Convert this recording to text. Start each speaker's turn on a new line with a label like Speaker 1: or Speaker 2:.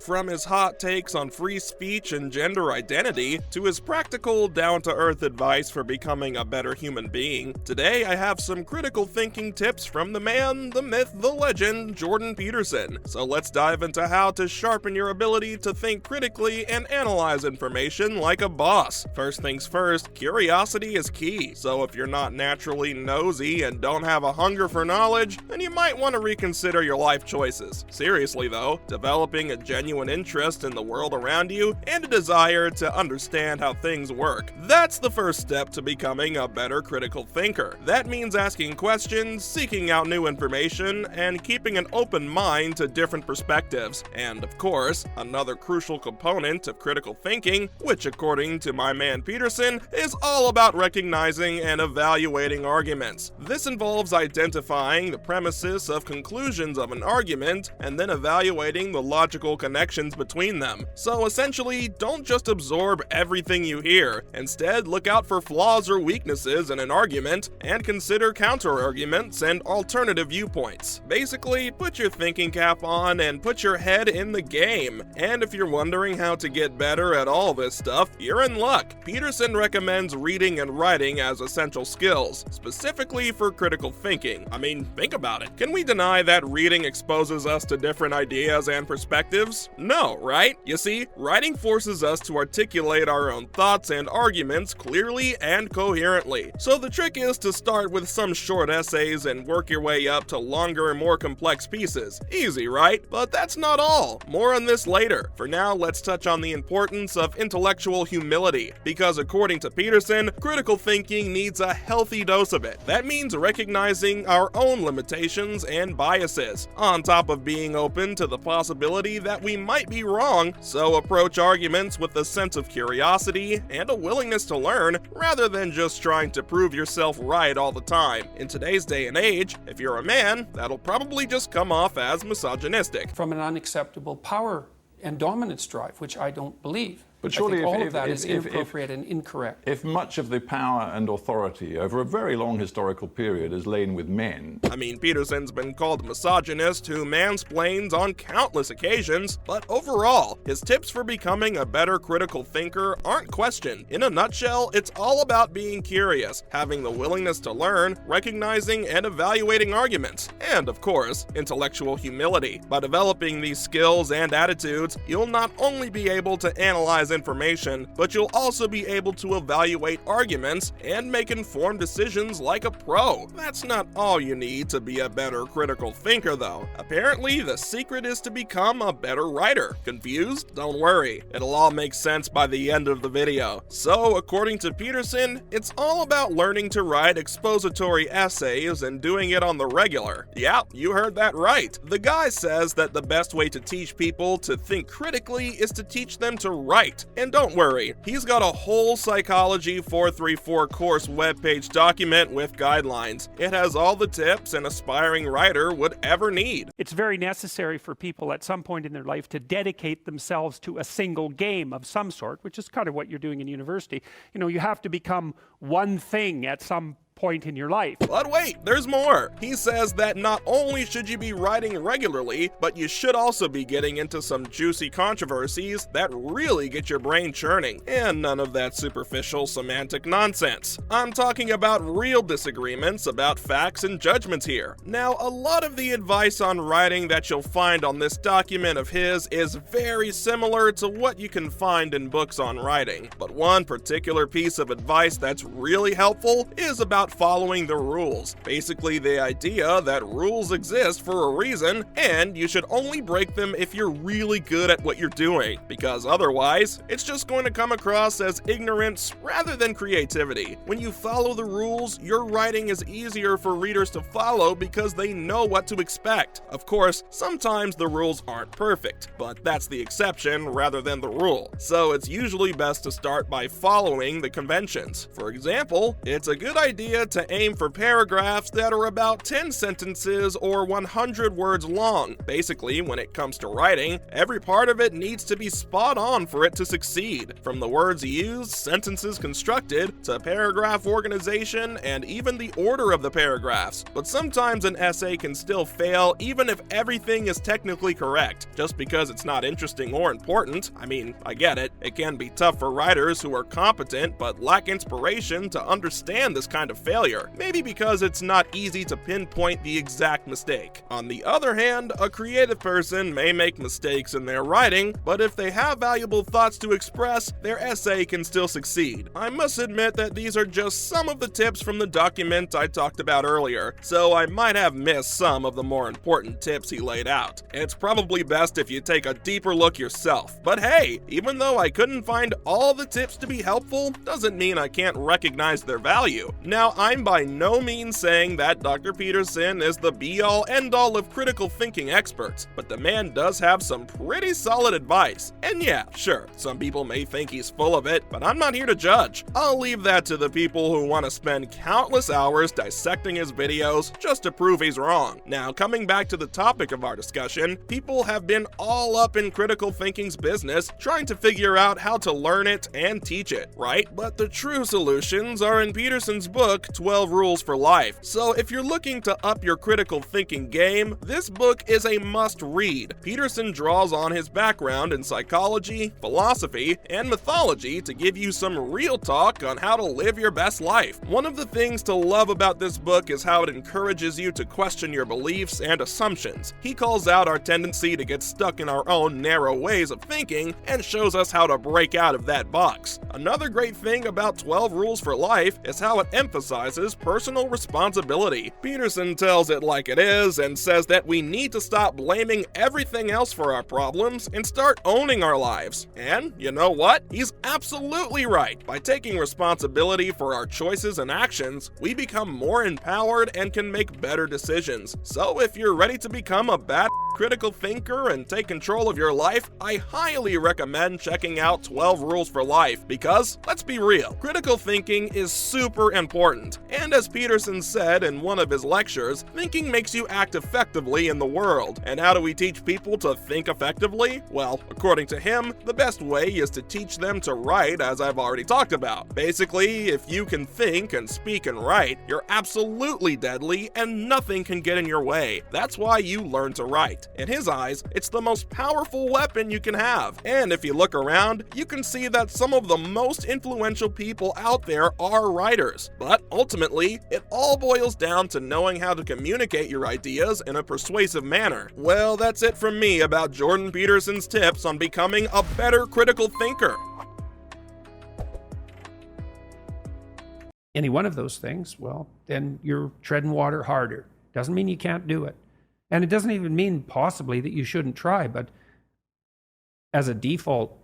Speaker 1: From his hot takes on free speech and gender identity, to his practical, down-to-earth advice for becoming a better human being, today I have some critical thinking tips from the man, the myth, the legend, Jordan Peterson. So let's dive into how to sharpen your ability to think critically and analyze information like a boss. First things first, curiosity is key, so if you're not naturally nosy and don't have a hunger for knowledge, then you might want to reconsider your life choices. Seriously though, developing a genuine interest in the world around you and a desire to understand how things work. That's the first step to becoming a better critical thinker. That means asking questions, seeking out new information, and keeping an open mind to different perspectives. And of course, another crucial component of critical thinking, which according to my man Peterson, is all about recognizing and evaluating arguments. This involves identifying the premises of conclusions of an argument and then evaluating the logical connections between them. So essentially, don't just absorb everything you hear. Instead, look out for flaws or weaknesses in an argument and consider counter-arguments and alternative viewpoints. Basically, put your thinking cap on and put your head in the game. And if you're wondering how to get better at all this stuff, you're in luck. Peterson recommends reading and writing as essential skills, specifically for critical thinking. I mean, think about it. Can we deny that reading exposes us to different ideas and perspectives? No, right? You see, writing forces us to articulate our own thoughts and arguments clearly and coherently. So the trick is to start with some short essays and work your way up to longer and more complex pieces. Easy, right? But that's not all. More on this later. For now, let's touch on the importance of intellectual humility, because according to Peterson, critical thinking needs a healthy dose of it. That means recognizing our own limitations and biases, on top of being open to the possibility that we might be wrong, so approach arguments with a sense of curiosity and a willingness to learn, rather than just trying to prove yourself right all the time. In today's day and age, if you're a man, that'll probably just come off as misogynistic.
Speaker 2: From an unacceptable power and dominance drive, which I don't believe.
Speaker 3: But surely
Speaker 2: I think all of that is inappropriate and incorrect.
Speaker 3: If much of the power and authority over a very long historical period is lain with men...
Speaker 1: I mean, Peterson's been called a misogynist who mansplains on countless occasions, but overall, his tips for becoming a better critical thinker aren't questioned. In a nutshell, it's all about being curious, having the willingness to learn, recognizing and evaluating arguments, and of course, intellectual humility. By developing these skills and attitudes, you'll not only be able to analyze information, but you'll also be able to evaluate arguments and make informed decisions like a pro. That's not all you need to be a better critical thinker though. Apparently, the secret is to become a better writer. Confused? Don't worry, it'll all make sense by the end of the video. So, according to Peterson, it's all about learning to write expository essays and doing it on the regular. Yeah, you heard that right. The guy says that the best way to teach people to think critically is to teach them to write. And don't worry, he's got a whole Psychology 434 course webpage document with guidelines. It has all the tips an aspiring writer would ever need.
Speaker 4: It's very necessary for people at some point in their life to dedicate themselves to a single game of some sort, which is kind of what you're doing in university. You know, you have to become one thing at some point in your life.
Speaker 1: But wait, there's more. He says that not only should you be writing regularly, but you should also be getting into some juicy controversies that really get your brain churning, and none of that superficial semantic nonsense. I'm talking about real disagreements about facts and judgments here. Now, a lot of the advice on writing that you'll find on this document of his is very similar to what you can find in books on writing, but one particular piece of advice that's really helpful is about following the rules. Basically, the idea that rules exist for a reason, and you should only break them if you're really good at what you're doing, because otherwise, it's just going to come across as ignorance rather than creativity. When you follow the rules, your writing is easier for readers to follow because they know what to expect. Of course, sometimes the rules aren't perfect, but that's the exception rather than the rule. So it's usually best to start by following the conventions. For example, it's a good idea idea to aim for paragraphs that are about 10 sentences or 100 words long. Basically, when it comes to writing, every part of it needs to be spot on for it to succeed. From the words used, sentences constructed, to paragraph organization, and even the order of the paragraphs. But sometimes an essay can still fail even if everything is technically correct, just because it's not interesting or important. I mean, I get it. It can be tough for writers who are competent but lack inspiration to understand this kind of failure, maybe because it's not easy to pinpoint the exact mistake. On the other hand, a creative person may make mistakes in their writing, but if they have valuable thoughts to express, their essay can still succeed. I must admit that these are just some of the tips from the document I talked about earlier, so I might have missed some of the more important tips he laid out. It's probably best if you take a deeper look yourself. But hey, even though I couldn't find all the tips to be helpful, doesn't mean I can't recognize their value. Now, I'm by no means saying that Dr. Peterson is the be-all end-all of critical thinking experts, but the man does have some pretty solid advice. And yeah, sure, some people may think he's full of it, but I'm not here to judge. I'll leave that to the people who want to spend countless hours dissecting his videos just to prove he's wrong. Now, coming back to the topic of our discussion, people have been all up in critical thinking's business, trying to figure out how to learn it and teach it, right? But the true solutions are in Peterson's book, 12 Rules for Life. So if you're looking to up your critical thinking game, this book is a must-read. Peterson draws on his background in psychology, philosophy, and mythology to give you some real talk on how to live your best life. One of the things to love about this book is how it encourages you to question your beliefs and assumptions. He calls out our tendency to get stuck in our own narrow ways of thinking and shows us how to break out of that box. Another great thing about 12 Rules for Life is how it emphasizes personal responsibility. Peterson tells it like it is and says that we need to stop blaming everything else for our problems and start owning our lives. And you know what? He's absolutely right. By taking responsibility for our choices and actions, we become more empowered and can make better decisions. So if you're ready to become a bad critical thinker and take control of your life, I highly recommend checking out 12 Rules for Life because, let's be real, critical thinking is super important. And as Peterson said in one of his lectures, thinking makes you act effectively in the world. And how do we teach people to think effectively? Well, according to him, the best way is to teach them to write, as I've already talked about. Basically, if you can think and speak and write, you're absolutely deadly and nothing can get in your way. That's why you learn to write. In his eyes, it's the most powerful weapon you can have. And if you look around, you can see that some of the most influential people out there are writers. But ultimately, it all boils down to knowing how to communicate your ideas in a persuasive manner. Well, that's it from me about Jordan Peterson's tips on becoming a better critical thinker.
Speaker 2: Any one of those things, well, then you're treading water harder. Doesn't mean you can't do it. And it doesn't even mean possibly that you shouldn't try, but as a default